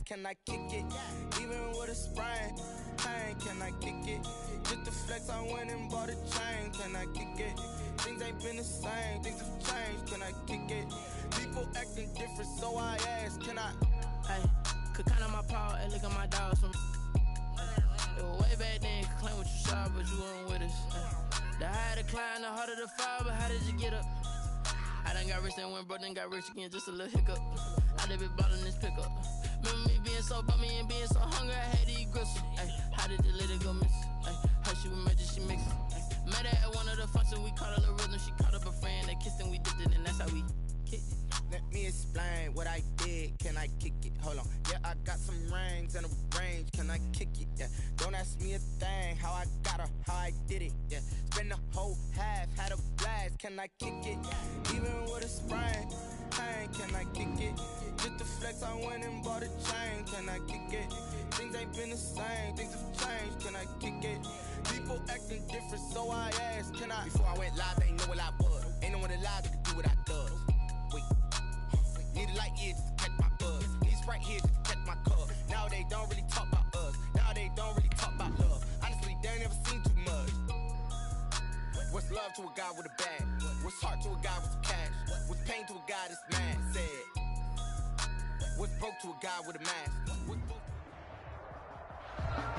can I kick it? Even with a sprain, pain, can I kick it? Just the flex, I went and bought a chain, can I kick it? Things ain't been the same, things have changed, can I kick it? People acting different, so I ask, can I? Hey, could count on my power, and look at my dogs from. It was way back then, could claim what you saw, but you weren't with us. The higher the climb, the harder the fall, but how did you get up? I done got rich and went broke, then got rich again, just a little hiccup. I done been ballin' this pickup. Remember me being so bummy and being so hungry, I had to eat gristle. Ay, how did the lady go miss? Ay, how she was magic, she mixed. Met her at one of the functions, we caught a little rhythm. She caught up a friend, they kissed and we dipped it, and that's how we kicked it. Let me explain what I did, can I kick it? Hold on, yeah, I got some rings and a range, can I kick it? Yeah, don't ask me a thing, how I got her, how I did it. Yeah, spend the whole half, had a blast, can I kick it? Even with a sprain, pain, can I kick it? Just the flex, I went and bought a chain, can I kick it? Things ain't been the same, things have changed, can I kick it? People acting different, so I asked, can I? Before I went live, they ain't know what I was. Ain't no one alive that could do what I does. Wait, need a light year just to catch my buzz. Need Sprite here just to catch my cup. Now they don't really talk about us. Now they don't really talk about love. Honestly, they ain't never seen too much. What's love to a guy with a bag? What's heart to a guy with some cash? What's pain to a guy that's mad? Said. What's broke to a guy with a mask?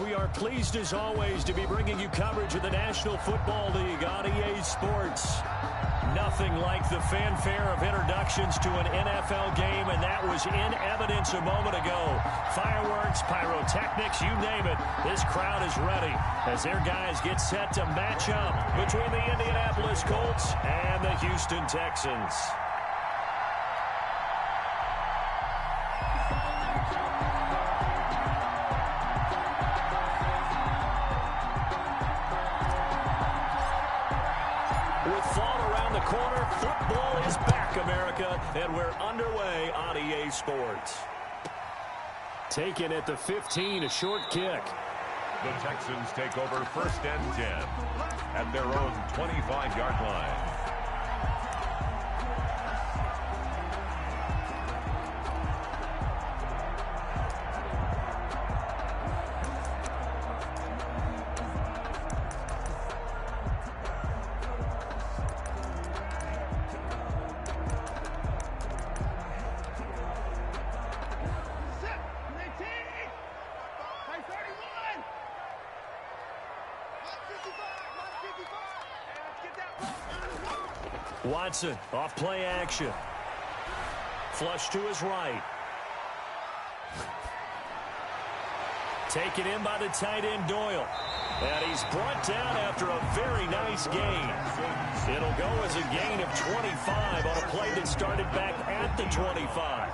We are pleased as always to be bringing you coverage of the National Football League on EA Sports. Nothing like the fanfare of introductions to an NFL game, and that was in evidence a moment ago. Fireworks, pyrotechnics, you name it. This crowd is ready as their guys get set to match up between the Indianapolis Colts and the Houston Texans. Corner, football is back, America, and we're underway on EA Sports. Taken at the 15, a short kick. The Texans take over 1st and 10 at their own 25-yard line. Watson, off play action. Flush to his right. Taken in by the tight end Doyle. And he's brought down after a very nice gain. It'll go as a gain of 25 on a play that started back at the 25.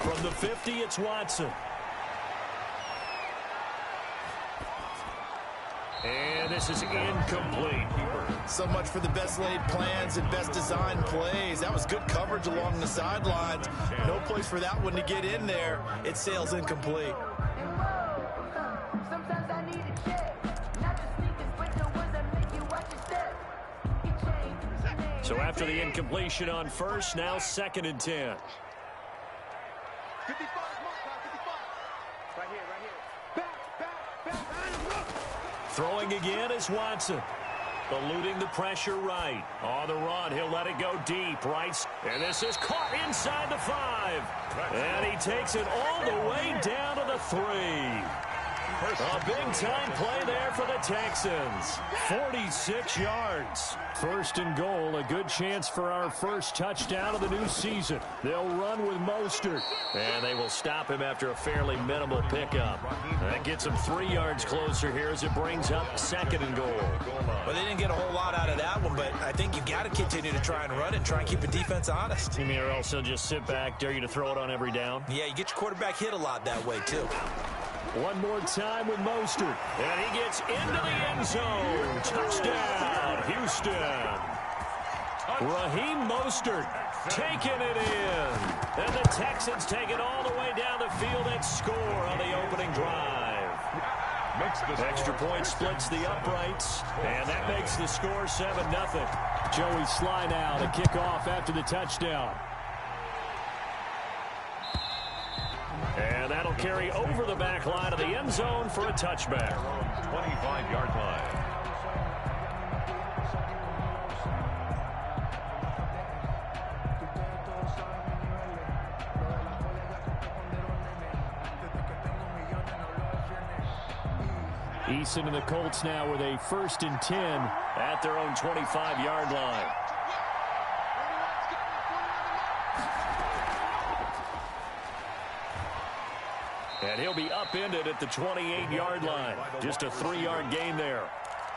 From the 50, it's Watson. And this is incomplete. So much for the best laid plans and best designed plays. That was good coverage along the sidelines. No place for that one to get in there. It sails incomplete. So after the incompletion on first, now 2nd and 10. Throwing again is Watson. Eluding the pressure right. On the run, he'll let it go deep. Right. And this is caught inside the 5. And he takes it all the way down to the 3. A big-time play there for the Texans. 46 yards. 1st and goal, a good chance for our first touchdown of the new season. They'll run with Mostert. And they will stop him after a fairly minimal pickup. That gets them 3 yards closer here as it brings up 2nd and goal. Well, they didn't get a whole lot out of that one, but I think you've got to continue to try and run and try and keep the defense honest. You mean or also just sit back, dare you to throw it on every down? Yeah, you get your quarterback hit a lot that way, too. One more time with Mostert. And he gets into the end zone. Touchdown, Houston. Raheem Mostert taking it in. And the Texans take it all the way down the field and score on the opening drive. makes the Extra point splits the uprights, and that makes the score 7-0. Joey Sly now to kick off after the touchdown. And that'll carry over the back line of the end zone for a touchback. 25-yard line. Eason and the Colts now with a 1st and 10 at their own 25-yard line. And he'll be upended at the 28-yard line. Just a 3-yard gain there.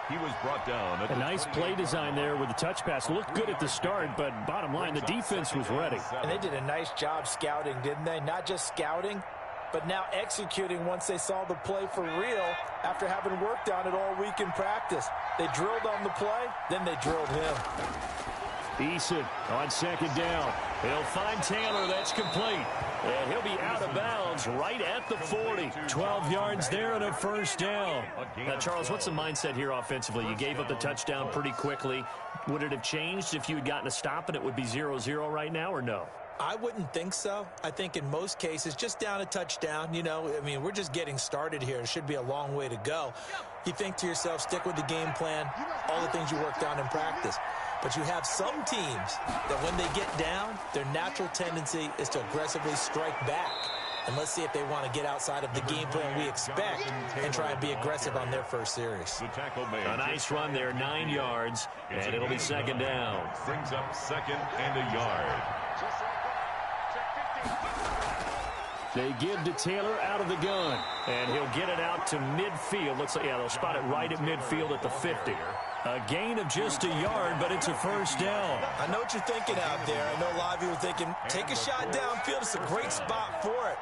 He was brought down. A nice play design there with the touch pass. Looked good at the start, but bottom line, the defense was ready. And they did a nice job scouting, didn't they? Not just scouting, but now executing once they saw the play for real after having worked on it all week in practice. They drilled on the play, then they drilled him. Eason on 2nd down. He'll find Taylor. That's complete. And he'll be out of bounds right at the 40. 12 yards there and a 1st down. Now, Charles, what's the mindset here offensively? You gave up the touchdown pretty quickly. Would it have changed if you had gotten a stop and it would be 0-0 right now, or no? I wouldn't think so. I think in most cases, just down a touchdown, you know, I mean, we're just getting started here. It should be a long way to go. You think to yourself, stick with the game plan, all the things you worked on in practice. But you have some teams that when they get down, their natural tendency is to aggressively strike back. And let's see if they want to get outside of the game plan we expect and try and be aggressive on their first series. A nice run there, 9 yards, and it'll be 2nd down. Brings up 2nd and a yard. They give to Taylor out of the gun, and he'll get it out to midfield. Looks like, yeah, they'll spot it right at midfield at the 50. A gain of just a yard, but it's a 1st down. I know what you're thinking out there. I know a lot of you are thinking, take a shot downfield. It's a great spot for it.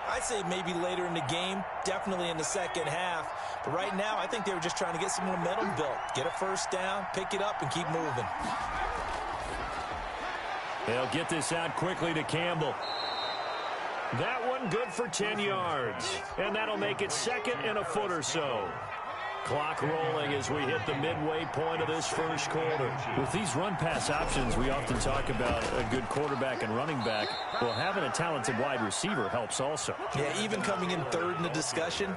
I'd say maybe later in the game, definitely in the second half. But right now, I think they were just trying to get some momentum built. Get a 1st down, pick it up, and keep moving. They'll get this out quickly to Campbell. That one good for 10 yards. And that'll make it 2nd and a foot or so. Clock rolling as we hit the midway point of this 1st quarter. With these run-pass options, we often talk about a good quarterback and running back. Well, having a talented wide receiver helps also. Yeah, even coming in 3rd in the discussion,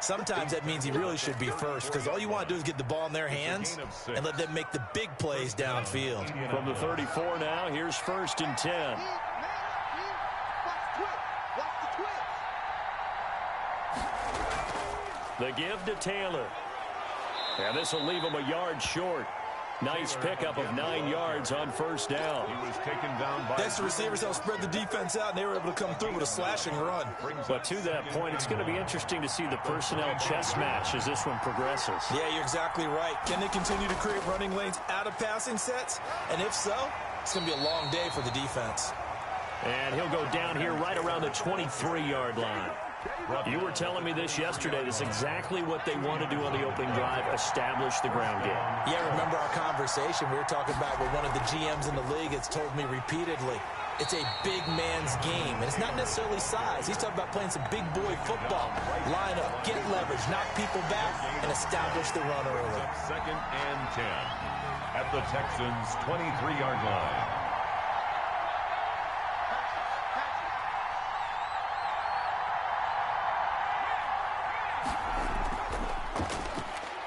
sometimes that means he really should be 1st, because all you want to do is get the ball in their hands and let them make the big plays downfield. From the 34 now, here's 1st and 10. The give to Taylor. And this will leave him a yard short. Nice pickup of 9 yards on 1st down. He was taken down by... That's the receivers helped spread the defense out, and they were able to come through with a slashing run. But to that point, it's going to be interesting to see the personnel chess match as this one progresses. Yeah, you're exactly right. Can they continue to create running lanes out of passing sets? And if so, it's going to be a long day for the defense. And he'll go down here right around the 23-yard line. You were telling me this yesterday. This is exactly what they want to do on the opening drive, establish the ground game. Yeah, remember our conversation. We were talking about what one of the GMs in the league has told me repeatedly. It's a big man's game, and it's not necessarily size. He's talking about playing some big boy football. Line up, get leverage, knock people back, and establish the run early. 2nd and 10 at the Texans' 23-yard line.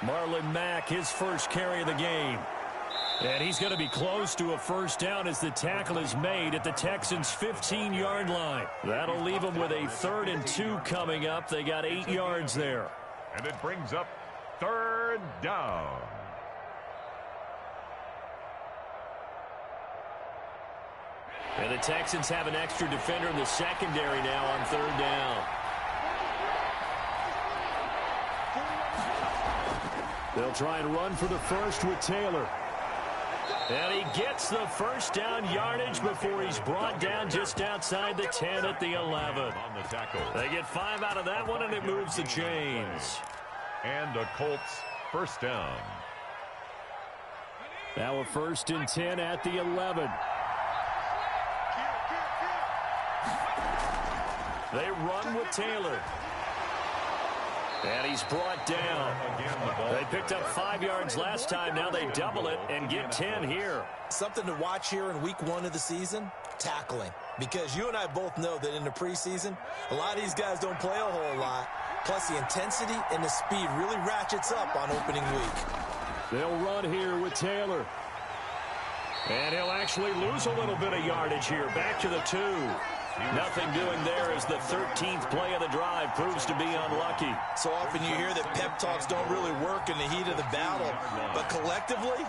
Marlon Mack, his 1st carry of the game. And he's going to be close to a 1st down as the tackle is made at the Texans' 15-yard line. That'll leave them with a 3rd and 2 coming up. They got 8 yards there. And it brings up 3rd down. And the Texans have an extra defender in the secondary now on 3rd down. They'll try and run for the 1st with Taylor. And he gets the 1st down yardage before he's brought down just outside the 10 at the 11. They get 5 out of that one, and it moves the chains. And a Colts 1st down. Now a 1st and 10 at the 11. They run with Taylor. And he's brought down. They picked up 5 yards last time. Now they double it and get 10 here. Something to watch here in week 1 of the season, tackling. Because you and I both know that in the preseason, a lot of these guys don't play a whole lot. Plus, the intensity and the speed really ratchets up on opening week. They'll run here with Taylor. And he'll actually lose a little bit of yardage here. Back to the 2. Nothing doing there as the 13th play of the drive proves to be unlucky. So often you hear that pep talks don't really work in the heat of the battle. But collectively,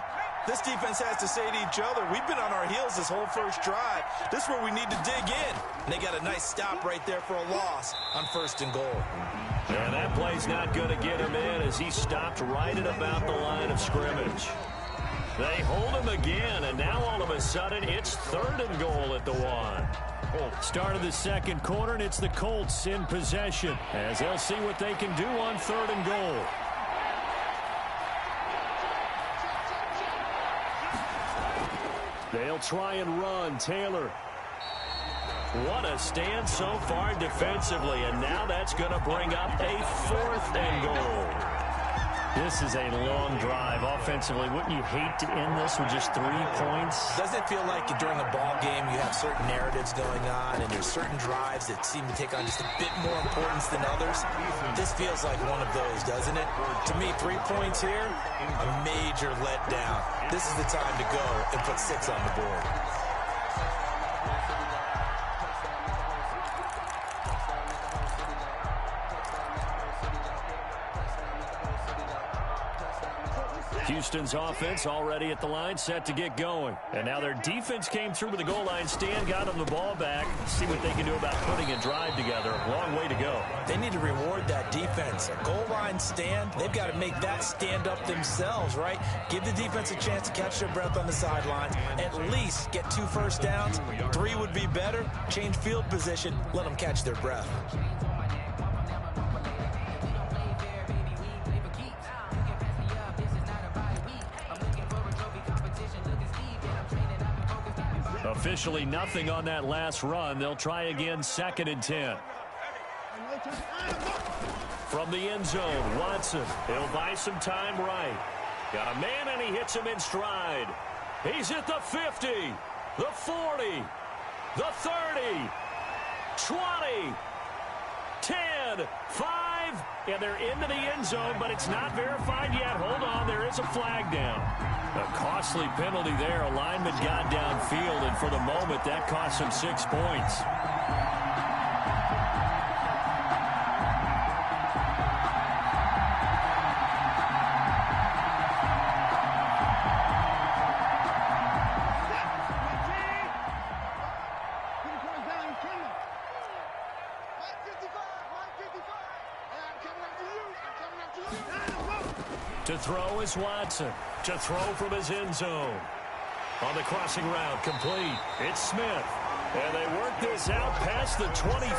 this defense has to say to each other, we've been on our heels this whole first drive. This is where we need to dig in. And they got a nice stop right there for a loss on 1st and goal. And that play's not going to get him in as he stopped right at about the line of scrimmage. They hold him again, and now all of a sudden it's 3rd and goal at the 1. Start of the second quarter, and it's the Colts in possession as they'll see what they can do on 3rd and goal. They'll try and run. Taylor. What a stand so far defensively, and now that's going to bring up a 4th and goal. This is a long drive offensively. Wouldn't you hate to end this with just 3 points? Doesn't it feel like during a ball game you have certain narratives going on and there's certain drives that seem to take on just a bit more importance than others? This feels like one of those, doesn't it? To me, 3 points here, a major letdown. This is the time to go and put 6 on the board. Houston's offense already at the line, set to get going. And now their defense came through with the goal line stand, got them the ball back. See what they can do about putting a drive together. Long way to go. They need to reward that defense. A goal line stand, they've got to make that stand up themselves, right? Give the defense a chance to catch their breath on the sidelines. At least get 2 first downs. 3 would be better. Change field position. Let them catch their breath. Officially nothing on that last run. They'll try again, 2nd and 10. From the end zone, Watson. He'll buy some time right. Got a man, and he hits him in stride. He's at the 50, the 40, the 30, 20, 10, 5, and they're into the end zone, but it's not verified yet. Hold on, there is a flag down. A costly penalty there. A lineman got downfield, and for the moment, that cost him 6 points. To throw is Watson. To throw from his end zone. On the crossing route, complete. It's Smith. And they work this out past the 25.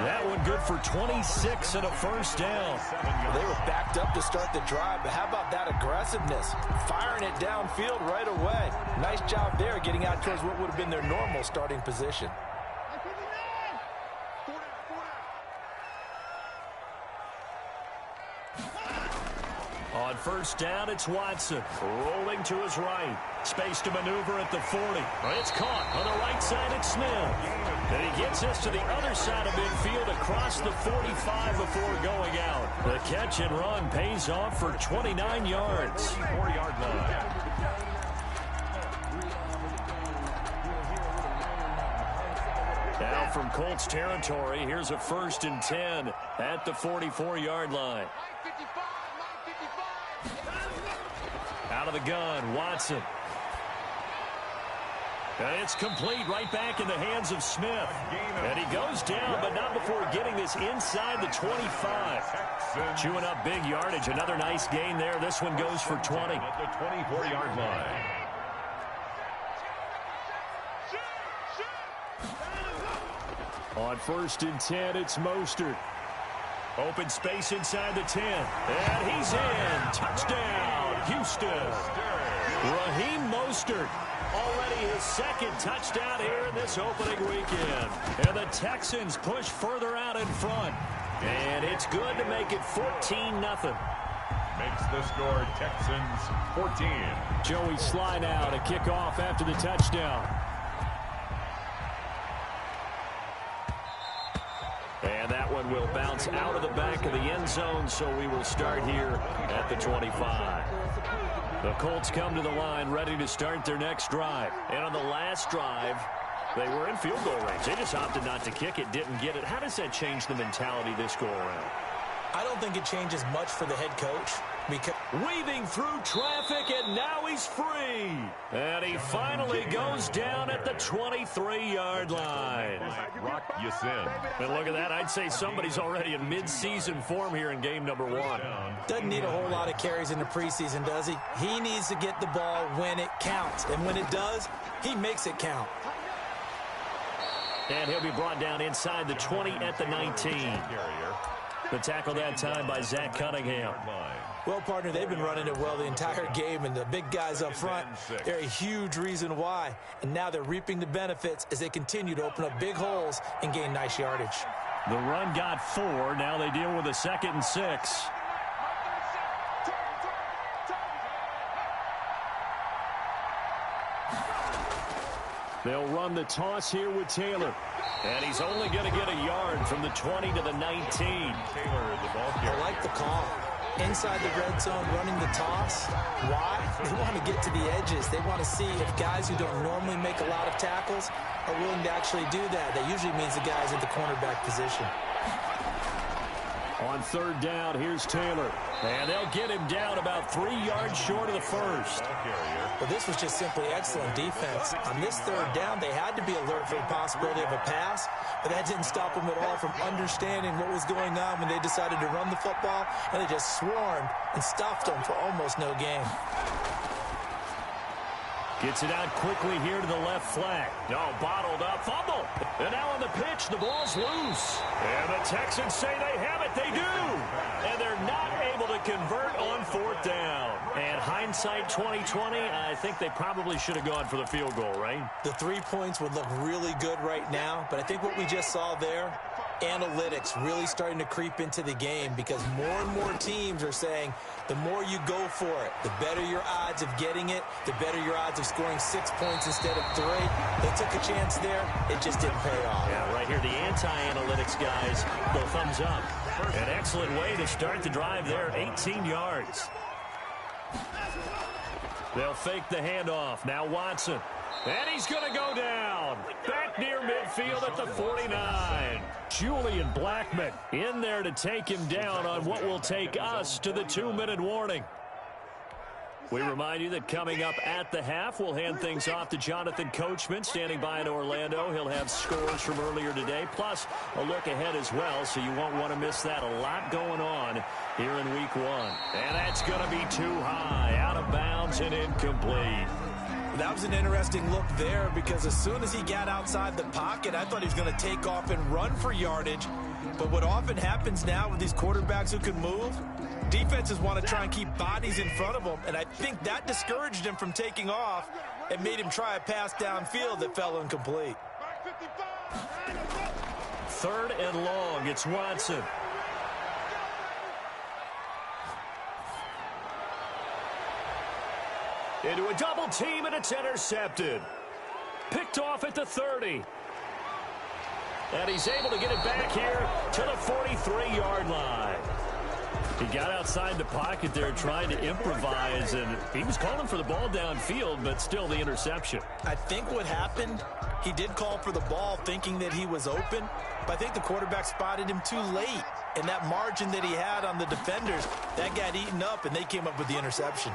That one good for 26 and a first down. Well, they were backed up to start the drive, but how about that aggressiveness? Firing it downfield right away. Nice job there getting out towards what would have been their normal starting position. On first down, it's Watson. Rolling to his right. Space to maneuver at the 40. It's caught. On the right side, it's Smith. And he gets us to the other side of midfield across the 45 before going out. The catch and run pays off for 29 yards. 4-yard line. Now from Colts territory, here's a 1st and 10 at the 44-yard line. Out of the gun, Watson. And it's complete right back in the hands of Smith. And he goes down, but not before getting this inside the 25. Chewing up big yardage. Another nice gain there. This one goes for 20. At the 24-yard line. On 1st and 10, it's Mostert. Open space inside the 10. And he's in. Touchdown, Houston. Raheem Mostert. Already his 2nd touchdown here in this opening weekend. And the Texans push further out in front. And it's good to make it 14-0. Makes the score Texans 14. Joey Sly now to kick off after the touchdown. And that one will bounce out of the back of the end zone, so we will start here at the 25. The Colts come to the line ready to start their next drive. And on the last drive, they were in field goal range. They just opted not to kick it, didn't get it. How does that change the mentality this go around? I don't think it changes much for the head coach. Because weaving through traffic, and now he's free. And he finally goes down at the 23-yard line. Rock Ya-Sin. And look at that. I'd say somebody's already in mid-season form here in game number 1. Doesn't need a whole lot of carries in the preseason, does he? He needs to get the ball when it counts. And when it does, he makes it count. And he'll be brought down inside the 20 at the 19. The tackle that time by Zach Cunningham. Well, partner, they've been running it well the entire game, and the big guys up front, they're a huge reason why. And now they're reaping the benefits as they continue to open up big holes and gain nice yardage. The run got 4. Now they deal with a 2nd and 6. They'll run the toss here with Taylor. And he's only going to get a yard from the 20 to the 19. I like the call. Inside the red zone, running the toss. Why? They want to get to the edges. They want to see if guys who don't normally make a lot of tackles are willing to actually do that. That usually means the guys at the cornerback position. On 3rd down, here's Taylor. And they'll get him down about 3 yards short of the first. Well, this was just simply excellent defense. On this 3rd down, they had to be alert for the possibility of a pass, but that didn't stop them at all from understanding what was going on when they decided to run the football, and they just swarmed and stuffed them for almost no gain. Gets it out quickly here to the left flank. No, bottled up, fumble. And now on the pitch, the ball's loose. And the Texans say they have it. They do. And they're not able to convert on 4th down. And hindsight 2020, I think they probably should have gone for the field goal, right? The 3 points would look really good right now, but I think what we just saw there, analytics really starting to creep into the game because more and more teams are saying the more you go for it, the better your odds of getting it, the better your odds of scoring 6 points instead of 3. They took a chance there. It just didn't pay off. Yeah, right here, the anti-analytics guys go thumbs up. An excellent way to start the drive there, 18 yards. They'll fake the handoff. Now Watson. And he's going to go down. Back near midfield at the 49. Julian Blackmon in there to take him down on what will take us to the 2-minute warning. We remind you that coming up at the half, we'll hand things off to Jonathan Coachman standing by in Orlando. He'll have scores from earlier today, plus a look ahead as well, so you won't want to miss that. A lot going on here in week 1. And that's going to be too high, out of bounds and incomplete. That was an interesting look there because as soon as he got outside the pocket, I thought he was going to take off and run for yardage. But what often happens now with these quarterbacks who can move, defenses want to try and keep bodies in front of them, and I think that discouraged him from taking off and made him try a pass downfield that fell incomplete. 3rd and long, it's Watson. Into a double team, and it's intercepted. Picked off at the 30. And he's able to get it back here to the 43-yard line. He got outside the pocket there trying to improvise, and he was calling for the ball downfield, but still the interception. I think what happened, he did call for the ball thinking that he was open, but I think the quarterback spotted him too late. And that margin that he had on the defenders, that got eaten up, and they came up with the interception.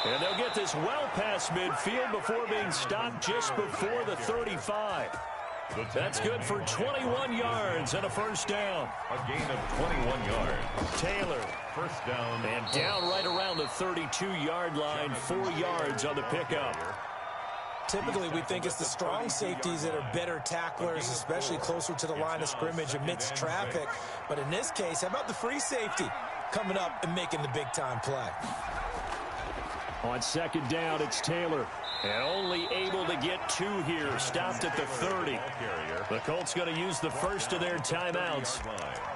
And they'll get this well past midfield before being stopped just before the 35. That's good for 21 yards and a first down. A gain of 21 yards. Taylor. First down. And down right around the 32-yard line, 4 yards on the pickup. Typically, we think it's the strong safeties that are better tacklers, especially closer to the line of scrimmage amidst traffic. But in this case, how about the free safety coming up and making the big-time play? On second down, it's Taylor. And only able to get 2 here. Stopped at the 30. The Colts going to use the first of their timeouts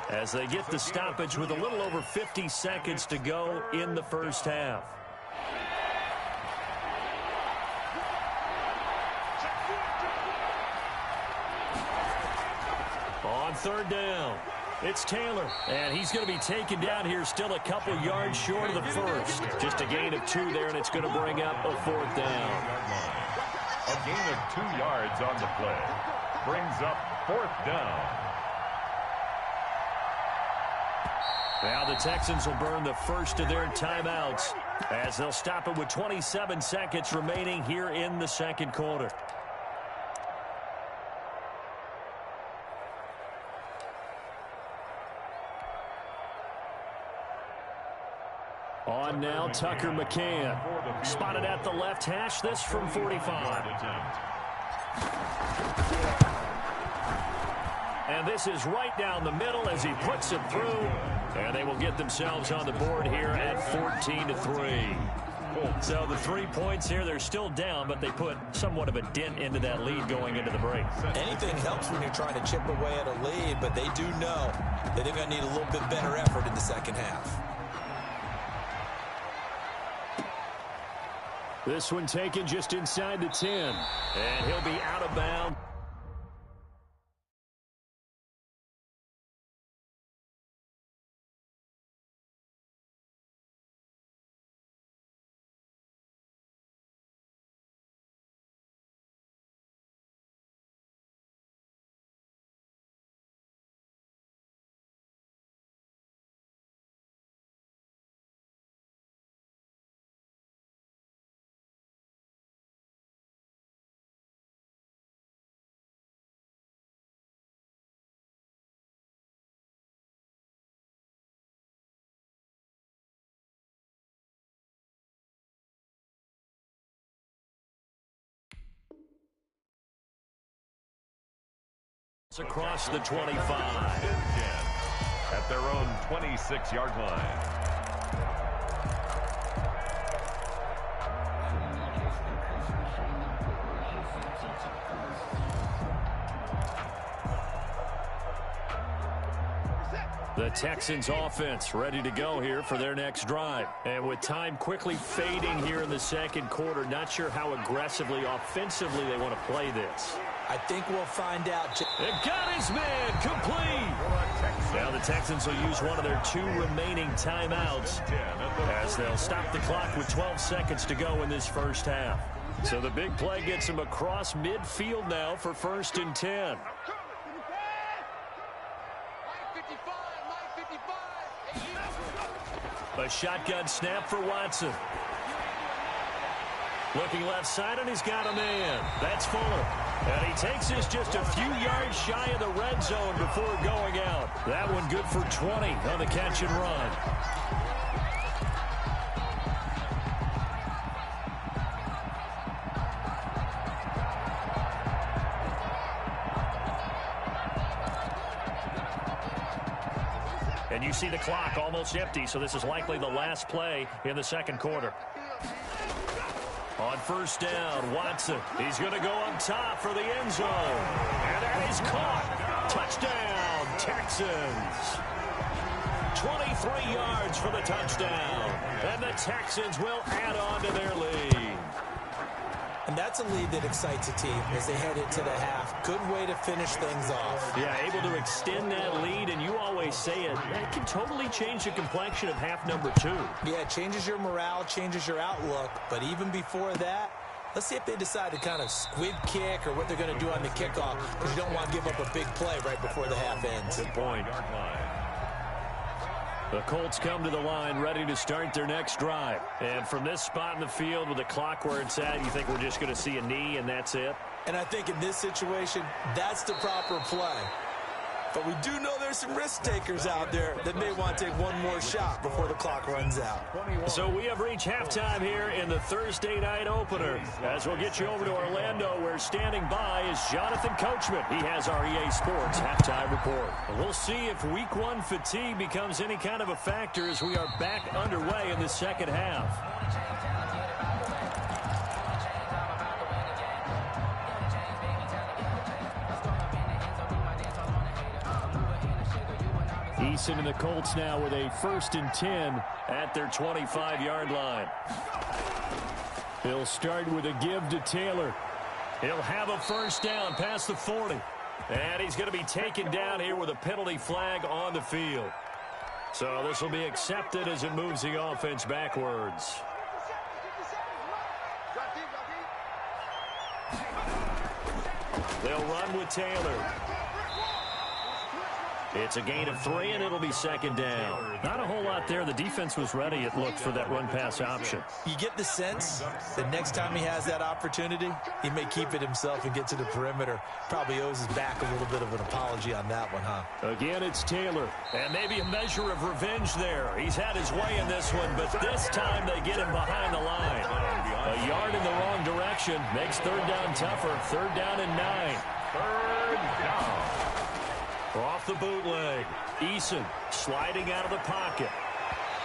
as they get the stoppage with a little over 50 seconds to go in the first half. On third down, it's Taylor, and he's going to be taken down here still a couple yards short of the first. Just a gain of 2 there, and it's going to bring up a 4th down. A gain of 2 yards on the play brings up 4th down. Now the Texans will burn the first of their timeouts as they'll stop it with 27 seconds remaining here in the second quarter. On now, Tucker McCann. Spotted at the left hash, this from 45. And this is right down the middle as he puts it through. And they will get themselves on the board here at 14-3. So the 3 points here, they're still down, but they put somewhat of a dent into that lead going into the break. Anything helps when you're trying to chip away at a lead, but they do know that they're going to need a little bit better effort in the second half. This one taken just inside the 10. And he'll be out of bounds. Across the 25. At their own 26-yard line. The Texans offense ready to go here for their next drive. And with time quickly fading here in the second quarter, not sure how aggressively, offensively they want to play this. I think we'll find out. It got his man complete. Now the Texans will use one of their 2 remaining timeouts as they'll stop the clock with 12 seconds to go in this first half. So the big play gets them across midfield now for 1st and 10. A shotgun snap for Watson. Looking left side, and he's got a man. That's Fuller. And he takes this just a few yards shy of the red zone before going out. That one good for 20 on the catch and run. And you see the clock almost empty, so this is likely the last play in the second quarter. On first down, Watson. He's going to go up top for the end zone. And that is caught. Touchdown, Texans. 23 yards for the touchdown. And the Texans will add on to their lead. And that's a lead that excites a team as they head into the half. Good way to finish things off. Yeah, able to extend that lead, and you always say it can totally change the complexion of half number 2. Yeah, it changes your morale, changes your outlook. But even before that, let's see if they decide to kind of squib kick or what they're going to do on the kickoff, because you don't want to give up a big play right before the half ends. Good point. The Colts come to the line ready to start their next drive. And from this spot in the field with the clock where it's at, you think we're just going to see a knee and that's it? And I think in this situation, that's the proper play. But we do know there's some risk takers out there that may want to take one more shot before the clock runs out. So we have reached halftime here in the Thursday night opener. As we'll get you over to Orlando, where standing by is Jonathan Coachman. He has our EA Sports halftime report. We'll see if week 1 fatigue becomes any kind of a factor as we are back underway in the second half. Eason and the Colts now with a 1st and 10 at their 25-yard line. He'll start with a give to Taylor. He'll have a first down past the 40. And he's going to be taken down here with a penalty flag on the field. So this will be accepted as it moves the offense backwards. They'll run with Taylor. It's a gain of 3, and it'll be 2nd down. Not a whole lot there. The defense was ready, it looked, for that run-pass option. You get the sense that next time he has that opportunity, he may keep it himself and get to the perimeter. Probably owes his back a little bit of an apology on that one, huh? Again, it's Taylor. And maybe a measure of revenge there. He's had his way in this one, but this time they get him behind the line. A yard in the wrong direction makes 3rd down tougher. 3rd down and 9. 3rd down. Off the bootleg. Eason sliding out of the pocket.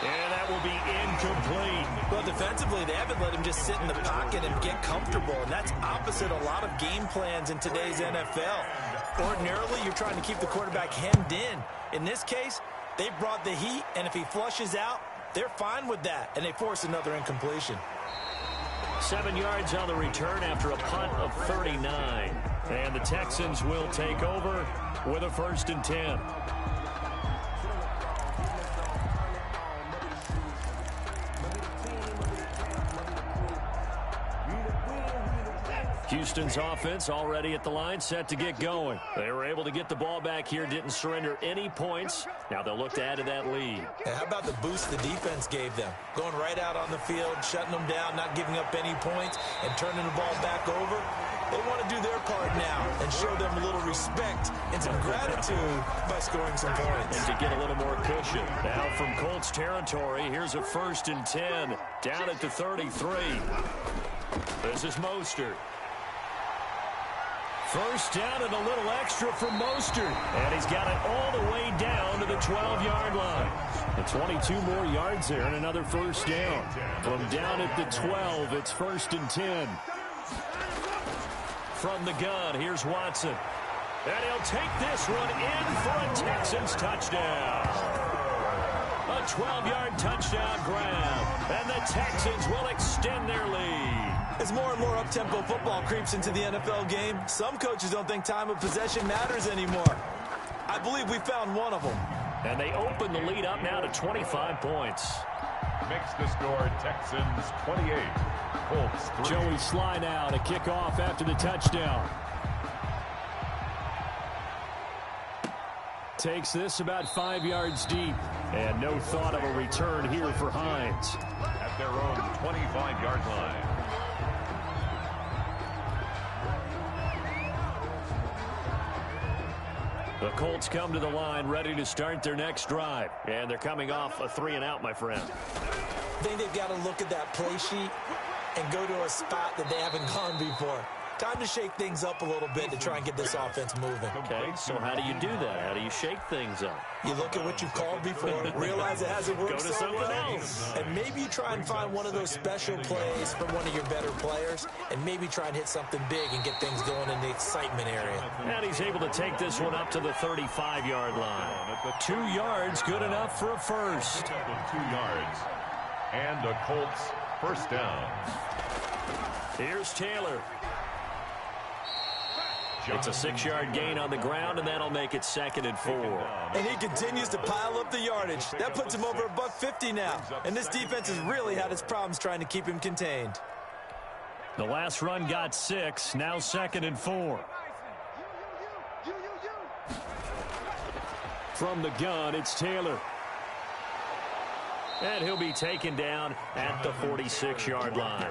And that will be incomplete. Well, defensively, they haven't let him just sit in the pocket and get comfortable, and that's opposite a lot of game plans in today's NFL. Ordinarily, you're trying to keep the quarterback hemmed in. In this case, they brought the heat, and if he flushes out, they're fine with that, and they force another incompletion. 7 yards on the return after a punt of 39. And the Texans will take over with a 1st and 10. Houston's offense already at the line, set to get going. They were able to get the ball back here, didn't surrender any points. Now they'll look to add to that lead. And how about the boost the defense gave them? Going right out on the field, shutting them down, not giving up any points, and turning the ball back over. They want to do their part now and show them a little respect and some gratitude by scoring some points. And to get a little more cushion. Now from Colts territory, here's a 1st and 10 down at the 33. This is Mostert. First down and a little extra for Mostert. And he's got it all the way down to the 12-yard line. And 22 more yards there and another 1st down. From down at the 12, it's 1st and 10. From the gun, here's Watson. And he'll take this one in for a Texans touchdown. A 12-yard touchdown grab. And the Texans will extend their lead. As more and more up-tempo football creeps into the NFL game, some coaches don't think time of possession matters anymore. I believe we found one of them. And they open the lead up now to 25 points. Makes the score Texans 28, Colts 3. Joey Sly now to kick off after the touchdown. Takes this about 5 yards deep. And no thought of a return here for Hines. At their own 25-yard line. The Colts come to the line ready to start their next drive. And they're coming off a 3-and-out, my friend. I think they've got to look at that play sheet and go to a spot that they haven't gone before. Time to shake things up a little bit to try and get this offense moving. Okay, so how do you do that? How do you shake things up? You look at what you've called before, realize it hasn't worked Go to so something well, else. and maybe you try and find one of those special plays from one of your better players, and maybe try and hit something big and get things going in the excitement area. And he's able to take this one up to the 35-yard line. 2 yards, good enough for a first. 2 yards. And the Colts first down. Here's Taylor. It's a 6-yard gain on the ground, and that'll make it 2nd and 4. And he continues to pile up the yardage. That puts him over $150 now. And this defense has really had its problems trying to keep him contained. The last run got 6, now 2nd and 4. From the gun, it's Taylor. And he'll be taken down at the 46-yard line.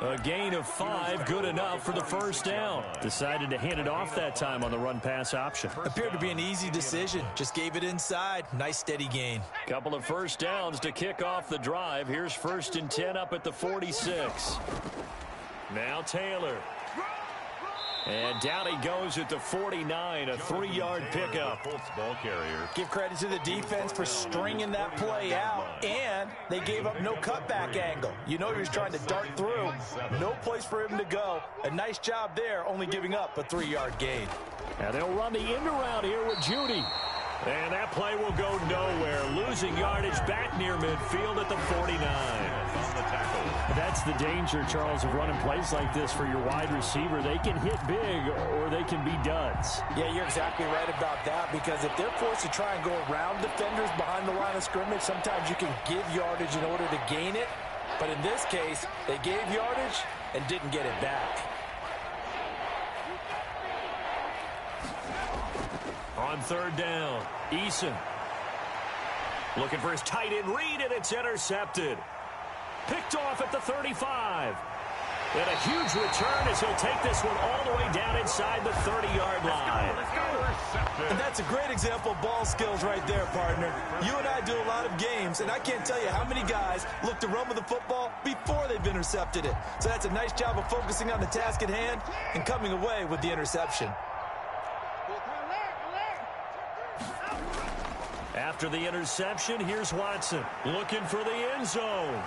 A gain of 5, good enough for the first down. Decided to hand it off that time on the run-pass option. Appeared to be an easy decision. Just gave it inside. Nice steady gain. Couple of first downs to kick off the drive. Here's 1st and 10 up at the 46. Now Taylor. And down he goes at the 49, a 3-yard pickup. Colts ball carrier. Give credit to the defense for stringing that play out, and they gave up no cutback angle. You know he was trying to dart through. No place for him to go. A nice job there, only giving up a 3-yard gain. And they'll run the end around here with Judy. And that play will go nowhere. Losing yardage back near midfield at the 49. That's the danger, Charles, of running plays like this for your wide receiver. They can hit big or they can be duds. Yeah, you're exactly right about that, because if they're forced to try and go around defenders behind the line of scrimmage, sometimes you can give yardage in order to gain it. But in this case, they gave yardage and didn't get it back. On third down, Eason looking for his tight end read, and it's intercepted. Picked off at the 35. And a huge return as he'll take this one all the way down inside the 30-yard line. Let's go. And that's a great example of ball skills right there, partner. You and I do a lot of games, and I can't tell you how many guys look to run with the football before they've intercepted it. So that's a nice job of focusing on the task at hand and coming away with the interception. After the interception, here's Watson looking for the end zone.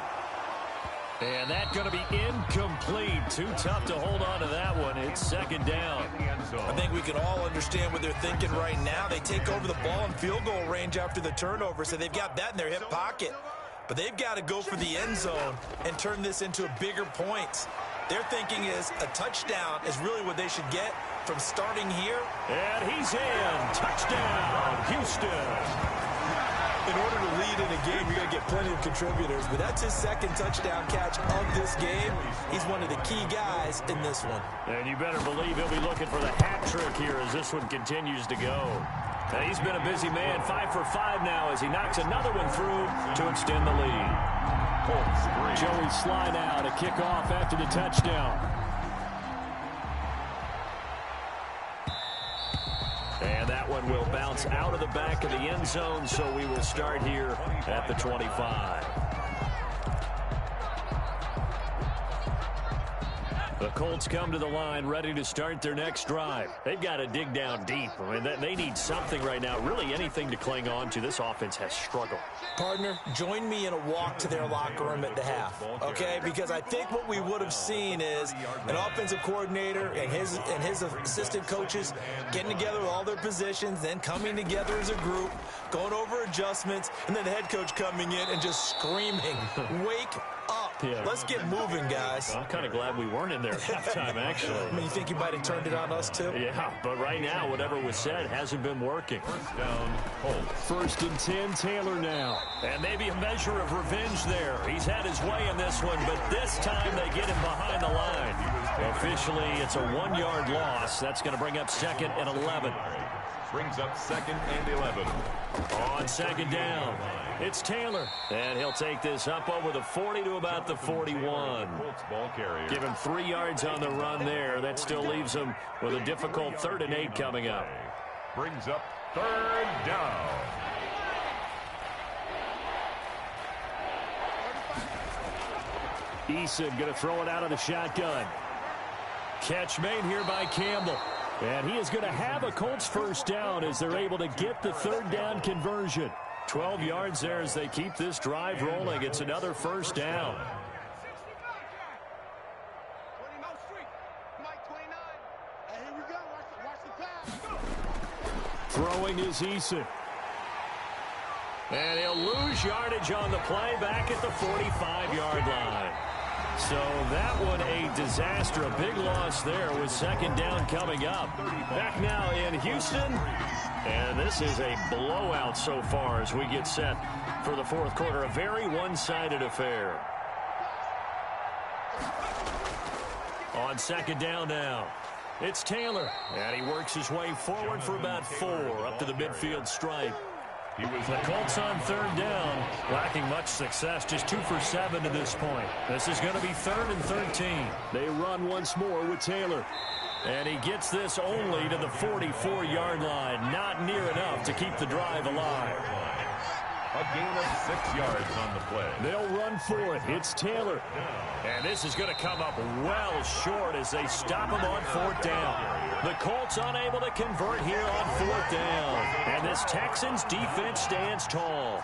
And that's going to be incomplete. Too tough to hold on to that one. It's second down. I think we can all understand what they're thinking right now. They take over the ball in field goal range after the turnover, so they've got that in their hip pocket. But they've got to go for the end zone and turn this into a bigger point. Their thinking is a touchdown is really what they should get from starting here. And he's in. Touchdown, Houston. In order to lead in a game, you're going to get plenty of contributors, but that's his second touchdown catch of this game. He's one of the key guys in this one. And you better believe he'll be looking for the hat trick here as this one continues to go. And he's been a busy man, 5 for 5 now as he knocks another one through to extend the lead. Joey Sly now to kick off after the touchdown. And that one will bounce out of the back of the end zone, so we will start here at the 25. The Colts come to the line ready to start their next drive. They've got to dig down deep. I mean, they need something right now, really anything to cling on to. This offense has struggled. Partner, join me in a walk to their locker room at the half, okay? Because I think what we would have seen is an offensive coordinator and his assistant coaches getting together with all their positions, then coming together as a group, going over adjustments, and then the head coach coming in and just screaming, wake up. Yeah. Let's get moving, guys. I'm kind of glad we weren't in there at halftime, actually. I mean, you think you might have turned it on us, too? Yeah, but right now, whatever was said hasn't been working. First down, Colts. 1st and 10, Taylor now. And maybe a measure of revenge there. He's had his way in this one, but this time they get him behind the line. Officially, it's a 1-yard loss. That's going to bring up 2nd and 11. Brings up 2nd and 11. On second down, it's Taylor. And he'll take this up over the 40 to about the 41. Colts ball carrier. Give him 3 yards on the run there. That still leaves him with a difficult 3rd and 8 coming up. Brings up 3rd down. Eason going to throw it out of the shotgun. Catch made here by Campbell. And he is going to have a Colts first down as they're able to get the 3rd down conversion. 12 yards there as they keep this drive rolling. It's another first down. Throwing is Eason. And he'll lose yardage on the play back at the 45-yard line. So that one a disaster, a big loss there with 2nd down coming up. Back now in Houston, and this is a blowout so far as we get set for the 4th quarter. A very one-sided affair. On 2nd down now, it's Taylor, and he works his way forward for about 4 up to the midfield stripe. The Colts on 3rd down, lacking much success, just 2 for 7 to this point. This is going to be 3rd and 13. They run once more with Taylor. And he gets this only to the 44-yard line. Not near enough to keep the drive alive. A gain of 6 yards on the play. They'll run for it. It's Taylor. And this is going to come up well short as they stop him on 4th down. The Colts unable to convert here on 4th down. And this Texans defense stands tall.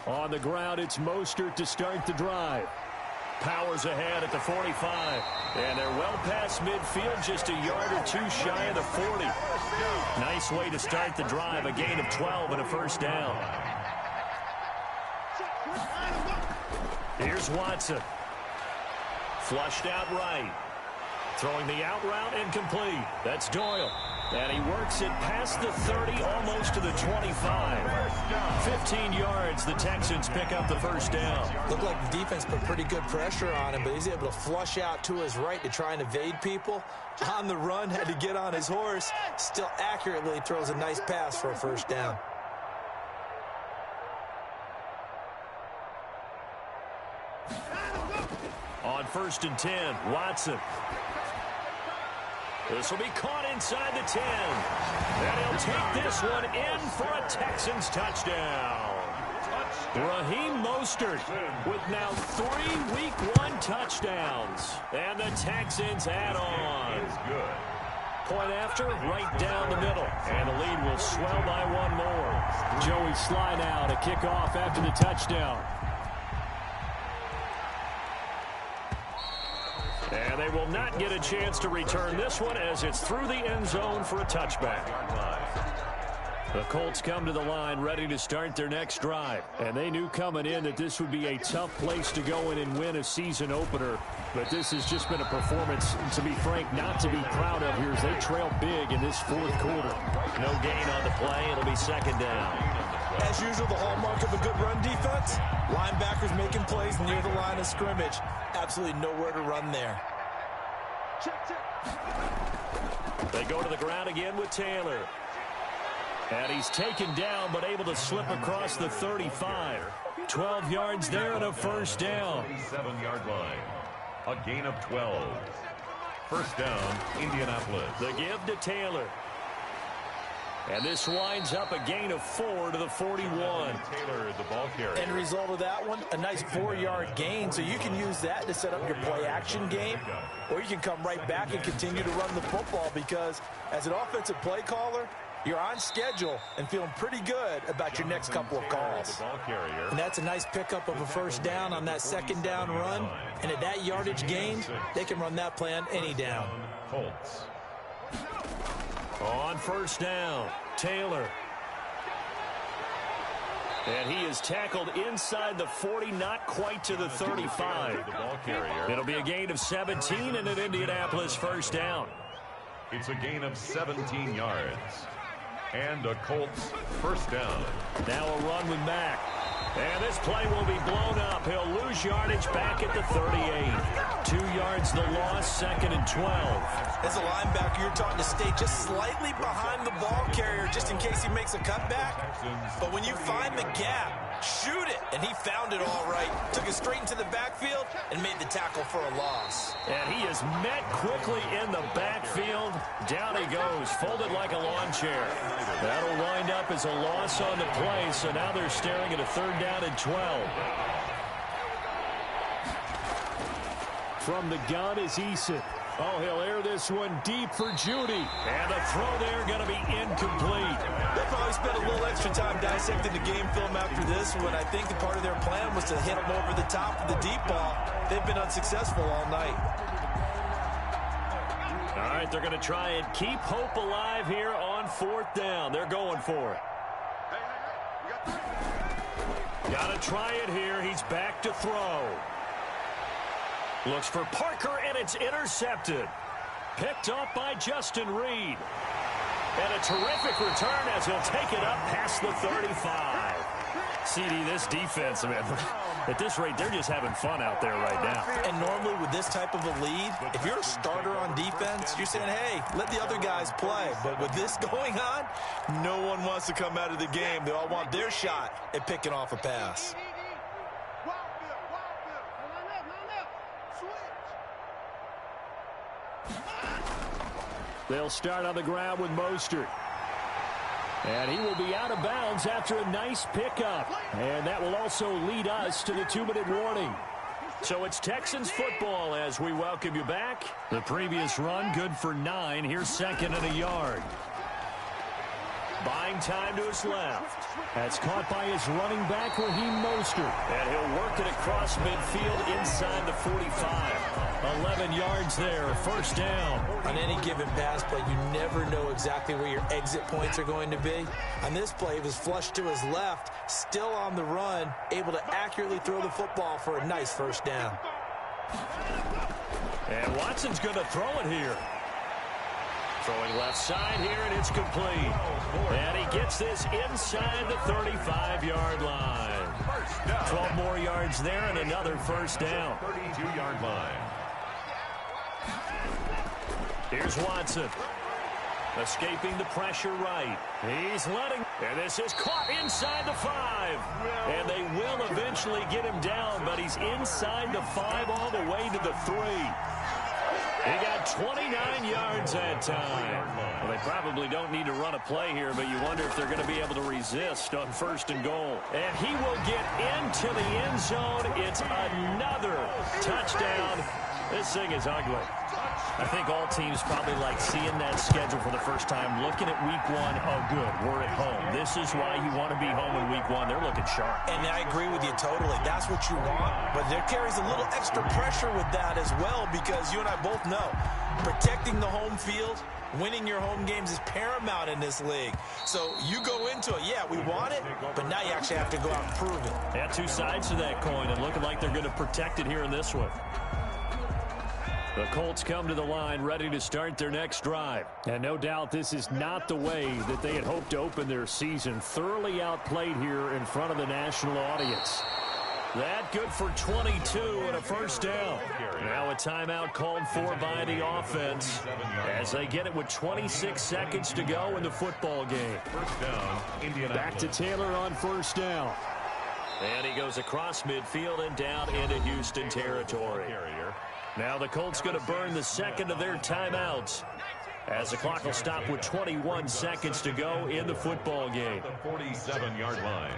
On the ground, it's Mostert to start the drive. Powers ahead at the 45. And they're well past midfield, just a yard or two shy of the 40. Nice way to start the drive, a gain of 12 and a first down. Here's Watson. Flushed out right. Throwing the out route incomplete. That's Doyle. And he works it past the 30, almost to the 25. 15 yards, the Texans pick up the first down. Looked like the defense put pretty good pressure on him, but he's able to flush out to his right to try and evade people. On the run, had to get on his horse. Still accurately throws a nice pass for a first down. On 1st and 10, Watson. This will be caught inside the 10. And he'll take this one in for a Texans touchdown. Raheem Mostert with now 3 Week 1 touchdowns. And the Texans add on. Point after, right down the middle. And the lead will swell by 1 more. Joey Sly now to kick off after the touchdown. And they will not get a chance to return this one as it's through the end zone for a touchback. The Colts come to the line ready to start their next drive. And they knew coming in that this would be a tough place to go in and win a season opener. But this has just been a performance, to be frank, not to be proud of here as they trail big in this 4th quarter. No gain on the play. It'll be 2nd down. As usual, the hallmark of a good run defense, linebackers making plays near the line of scrimmage. Absolutely nowhere to run there. They go to the ground again with Taylor. And he's taken down but able to slip across the 35. 12 yards there and a first down. 7-yard line. A gain of 12. First down, Indianapolis. The give to Taylor. And this winds up a gain of 4 to the 41. Taylor, the ball carrier. End result of that one, a nice 4-yard gain. So you can use that to set up your play-action game, or you can come right back and continue to run the football because as an offensive play caller, you're on schedule and feeling pretty good about your next couple of calls. And that's a nice pickup of a first down on that 2nd down run. And at that yardage gain, they can run that play on any down. Colts. On first down, Taylor. And he is tackled inside the 40, not quite to the 35. It'll be a gain of 17 and an Indianapolis first down. It's a gain of 17 yards. And a Colts first down. Now a run with Mack. And this play will be blown up. He'll lose yardage back at the 38. 2 yards the loss, 2nd and 12. As a linebacker, you're taught to stay just slightly behind the ball carrier just in case he makes a cutback. But when you find the gap, shoot it. And he found it all right. Took it straight into the backfield and made the tackle for a loss. And he is met quickly in the backfield. Down he goes, folded like a lawn chair. That'll wind up as a loss on the play, so now they're staring at a 3rd down and 12. From the gun is Eason. Oh, he'll air this one deep for Judy. And the throw there going to be incomplete. They'll probably spend a little extra time dissecting the game film after this one. I think the part of their plan was to hit them over the top of the deep ball. They've been unsuccessful all night. All right, they're going to try and keep hope alive here on 4th down. They're going for it. Got to try it here. He's back to throw. Looks for Parker, and it's intercepted. Picked up by Justin Reed. And a terrific return as he'll take it up past the 35. CD, this defense, man, at this rate, they're just having fun out there right now. And normally with this type of a lead, if you're a starter on defense, you're saying, hey, let the other guys play. But with this going on, no one wants to come out of the game. They all want their shot at picking off a pass. They'll start on the ground with Mostert. And he will be out of bounds after a nice pickup. And that will also lead us to the 2-minute warning. So it's Texans football as we welcome you back. The previous run good for 9. Here's 2nd and a yard. Buying time to his left. That's caught by his running back, Raheem Mostert. And he'll work it across midfield inside the 45. 11 yards there, first down. On any given pass play, you never know exactly where your exit points are going to be. On this play, he was flushed to his left, still on the run, able to accurately throw the football for a nice first down. And Watson's going to throw it here. Throwing left side here, and it's complete. And he gets this inside the 35-yard line. 12 more yards there and another first down. 32-yard line. Here's Watson. Escaping the pressure right. He's letting, and this is caught inside the 5. And they will eventually get him down, but he's inside the 5 all the way to the 3. He got 29 yards that time. Well, they probably don't need to run a play here, but you wonder if they're going to be able to resist on first and goal. And he will get into the end zone. It's another touchdown. This thing is ugly. I think all teams probably like seeing that schedule for the first time, looking at week 1. Oh, good, we're at home. This is why you want to be home in week 1. They're looking sharp. And I agree with you totally. That's what you want. But there carries a little extra pressure with that as well, because you and I both know protecting the home field, winning your home games is paramount in this league. So you go into it, yeah, we want it, but now you actually have to go out and prove it. Yeah, two sides to that coin, and looking like they're going to protect it here in this one. The Colts come to the line ready to start their next drive. And no doubt this is not the way that they had hoped to open their season. Thoroughly outplayed here in front of the national audience. That good for 22 and a first down. Now a timeout called for by the offense as they get it with 26 seconds to go in the football game. First down, Indianapolis. Back to Taylor on first down. And he goes across midfield and down into Houston territory. Now the Colts going to burn the second of their timeouts as the clock will stop with 21 seconds to go in the football game. The 47-yard line.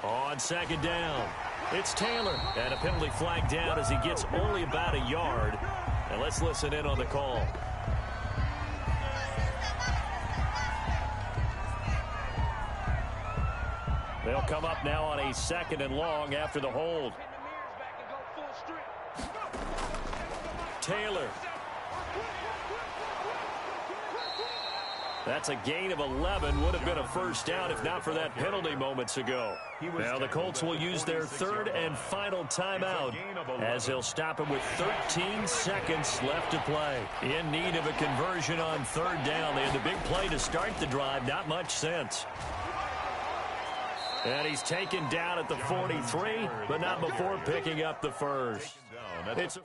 On second down, it's Taylor. And a penalty flag down as he gets only about a yard. And let's listen in on the call. They'll come up now on a second and long after the hold. Taylor. That's a gain of 11. Would have been a first down if not for that penalty moments ago. Now the Colts will use their third and final timeout as they'll stop it with 13 seconds left to play. In need of a conversion on third down. They had the big play to start the drive. Not much sense. And he's taken down at the 43, but not before picking up the first. It's